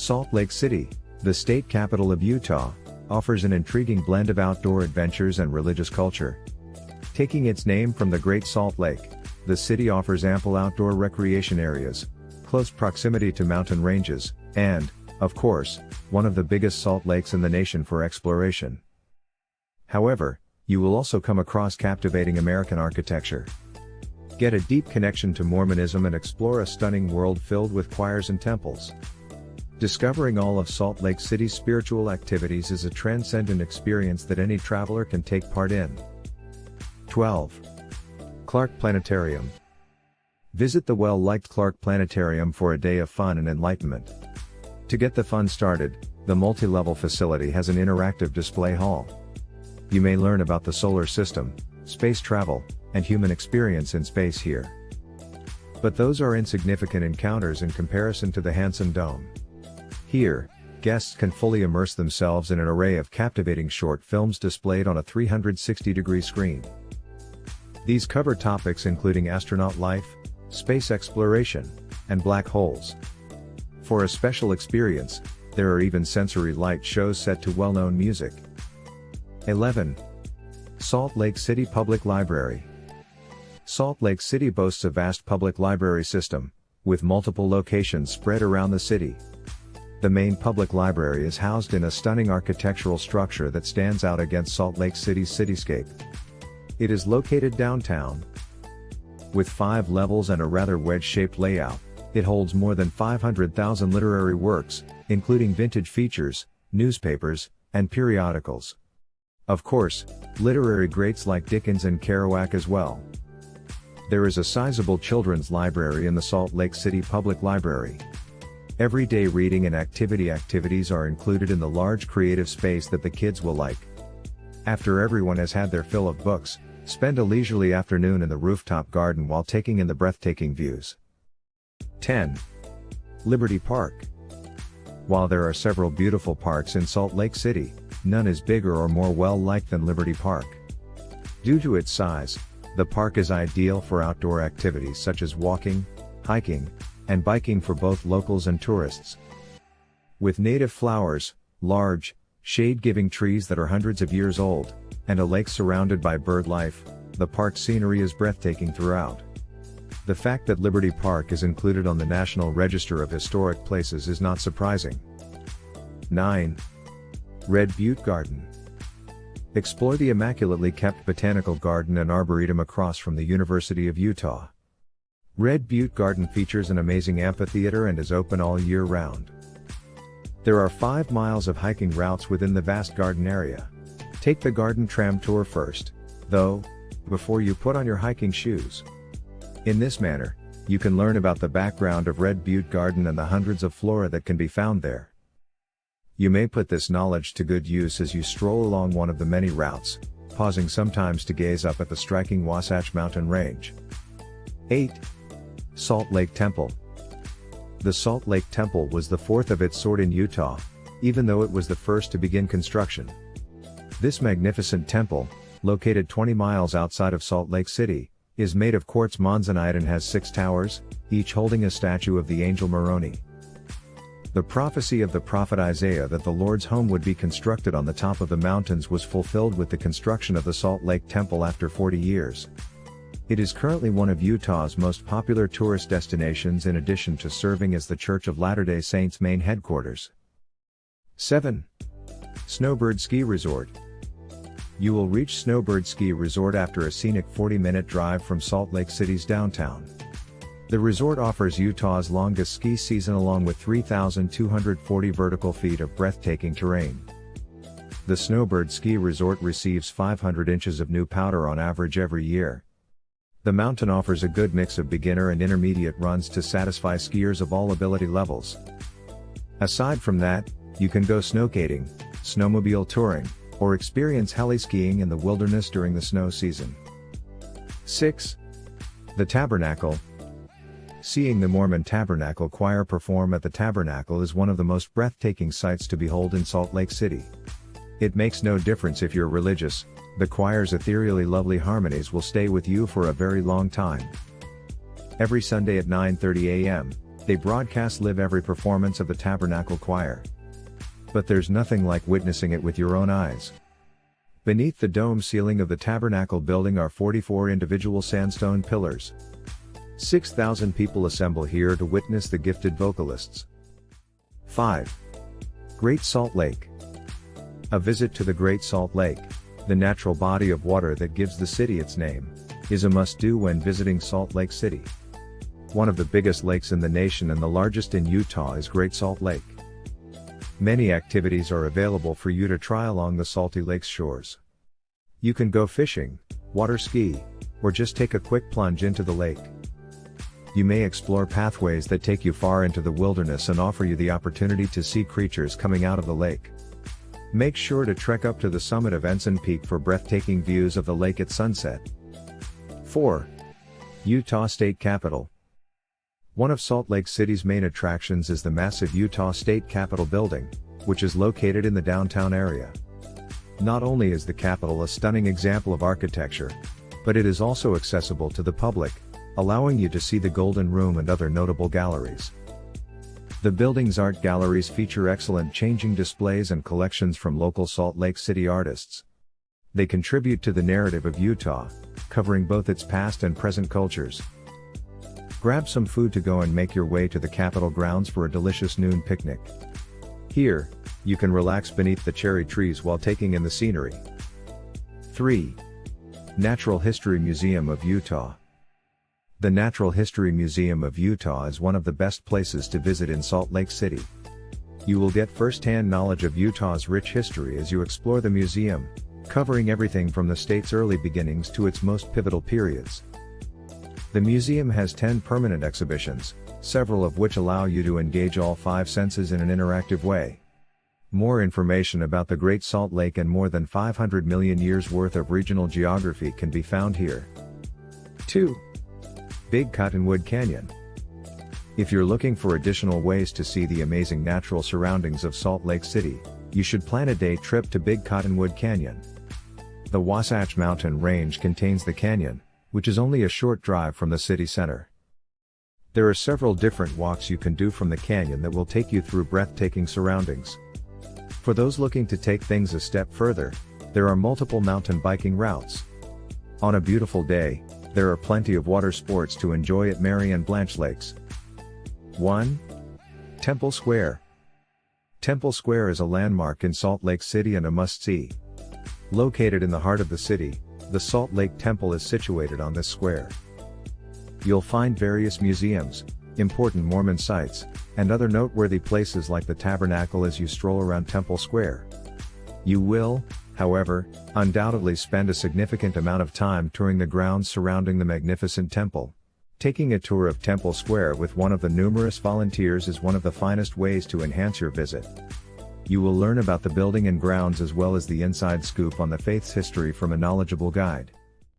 Salt Lake City, the state capital of Utah, offers an intriguing blend of outdoor adventures and religious culture. Taking its name from the Great Salt Lake, the city offers ample outdoor recreation areas, close proximity to mountain ranges, and, of course, one of the biggest salt lakes in the nation for exploration. However, you will also come across captivating American architecture. Get a deep connection to Mormonism and explore a stunning world filled with choirs and temples. Discovering all of Salt Lake City's spiritual activities is a transcendent experience that any traveler can take part in. 12. Clark Planetarium. Visit the well-liked Clark Planetarium for a day of fun and enlightenment. To get the fun started, the multi-level facility has an interactive display hall. You may learn about the solar system, space travel, and human experience in space here. But those are insignificant encounters in comparison to the Hansen Dome. Here, guests can fully immerse themselves in an array of captivating short films displayed on a 360-degree screen. These cover topics including astronaut life, space exploration, and black holes. For a special experience, there are even sensory light shows set to well-known music. 11. Salt Lake City Public Library. Salt Lake City boasts a vast public library system, with multiple locations spread around the city. The main public library is housed in a stunning architectural structure that stands out against Salt Lake City's cityscape. It is located downtown. With 5 levels and a rather wedge-shaped layout, it holds more than 500,000 literary works, including vintage features, newspapers, and periodicals. Of course, literary greats like Dickens and Kerouac as well. There is a sizable children's library in the Salt Lake City Public Library. Everyday reading and activities are included in the large creative space that the kids will like. After everyone has had their fill of books, spend a leisurely afternoon in the rooftop garden while taking in the breathtaking views. 10. Liberty Park. While there are several beautiful parks in Salt Lake City, none is bigger or more well-liked than Liberty Park. Due to its size, the park is ideal for outdoor activities such as walking, hiking, and biking for both locals and tourists. With native flowers, large, shade-giving trees that are hundreds of years old, and a lake surrounded by bird life, the park's scenery is breathtaking throughout. The fact that Liberty Park is included on the National Register of Historic Places is not surprising. 9. Red Butte Garden. Explore the immaculately kept botanical garden and arboretum across from the University of Utah. Red Butte Garden features an amazing amphitheater and is open all year round. There are 5 miles of hiking routes within the vast garden area. Take the garden tram tour first, though, before you put on your hiking shoes. In this manner, you can learn about the background of Red Butte Garden and the hundreds of flora that can be found there. You may put this knowledge to good use as you stroll along one of the many routes, pausing sometimes to gaze up at the striking Wasatch Mountain Range. 8. Salt Lake Temple. The Salt Lake Temple was the 4th of its sort in Utah, even though it was the first to begin construction. This magnificent temple, located 20 miles outside of Salt Lake City, is made of quartz monzonite and has 6 towers, each holding a statue of the angel Moroni. The prophecy of the prophet Isaiah that the Lord's home would be constructed on the top of the mountains was fulfilled with the construction of the Salt Lake Temple after 40 years. It is currently one of Utah's most popular tourist destinations in addition to serving as the Church of Latter-day Saints' main headquarters. 7. Snowbird Ski Resort. You will reach Snowbird Ski Resort after a scenic 40-minute drive from Salt Lake City's downtown. The resort offers Utah's longest ski season along with 3,240 vertical feet of breathtaking terrain. The Snowbird Ski Resort receives 500 inches of new powder on average every year. The mountain offers a good mix of beginner and intermediate runs to satisfy skiers of all ability levels. Aside from that, you can go snowcading, snowmobile touring, or experience heli-skiing in the wilderness during the snow season. 6. The Tabernacle. Seeing the Mormon Tabernacle Choir perform at the Tabernacle is one of the most breathtaking sights to behold in Salt Lake City. It makes no difference if you're religious, the choir's ethereally lovely harmonies will stay with you for a very long time. Every Sunday at 9:30 a.m., They broadcast live every performance of the Tabernacle Choir. But there's nothing like witnessing it with your own eyes. Beneath the dome ceiling of the Tabernacle building are 44 individual sandstone pillars. 6,000 people assemble here to witness the gifted vocalists. 5. Great Salt Lake. A visit to the Great Salt Lake, the natural body of water that gives the city its name, is a must-do when visiting Salt Lake City. One of the biggest lakes in the nation and the largest in Utah is Great Salt Lake. Many activities are available for you to try along the salty lake's shores. You can go fishing, water ski, or just take a quick plunge into the lake. You may explore pathways that take you far into the wilderness and offer you the opportunity to see creatures coming out of the lake. Make sure to trek up to the summit of Ensign Peak for breathtaking views of the lake at sunset. 4. Utah State Capitol. One of Salt Lake City's main attractions is the massive Utah State Capitol building, which is located in the downtown area. Not only is the Capitol a stunning example of architecture, but it is also accessible to the public, allowing you to see the Golden Room and other notable galleries. The building's art galleries feature excellent changing displays and collections from local Salt Lake City artists. They contribute to the narrative of Utah, covering both its past and present cultures. Grab some food to go and make your way to the Capitol grounds for a delicious noon picnic. Here, you can relax beneath the cherry trees while taking in the scenery. 3. Natural History Museum of Utah. The Natural History Museum of Utah is one of the best places to visit in Salt Lake City. You will get first-hand knowledge of Utah's rich history as you explore the museum, covering everything from the state's early beginnings to its most pivotal periods. The museum has 10 permanent exhibitions, several of which allow you to engage all 5 senses in an interactive way. More information about the Great Salt Lake and more than 500 million years worth of regional geography can be found here. 2. Big Cottonwood Canyon. If you're looking for additional ways to see the amazing natural surroundings of Salt Lake City, you should plan a day trip to Big Cottonwood Canyon. The Wasatch Mountain Range contains the canyon, which is only a short drive from the city center. There are several different walks you can do from the canyon that will take you through breathtaking surroundings. For those looking to take things a step further, there are multiple mountain biking routes. On a beautiful day, there are plenty of water sports to enjoy at Mary and Blanche Lakes. 1. Temple Square. Temple Square is a landmark in Salt Lake City and a must-see. Located in the heart of the city, the Salt Lake Temple is situated on this square. You'll find various museums, important Mormon sites, and other noteworthy places like the Tabernacle as you stroll around Temple Square. You will, however, undoubtedly spend a significant amount of time touring the grounds surrounding the magnificent temple. Taking a tour of Temple Square with one of the numerous volunteers is one of the finest ways to enhance your visit. You will learn about the building and grounds as well as the inside scoop on the faith's history from a knowledgeable guide.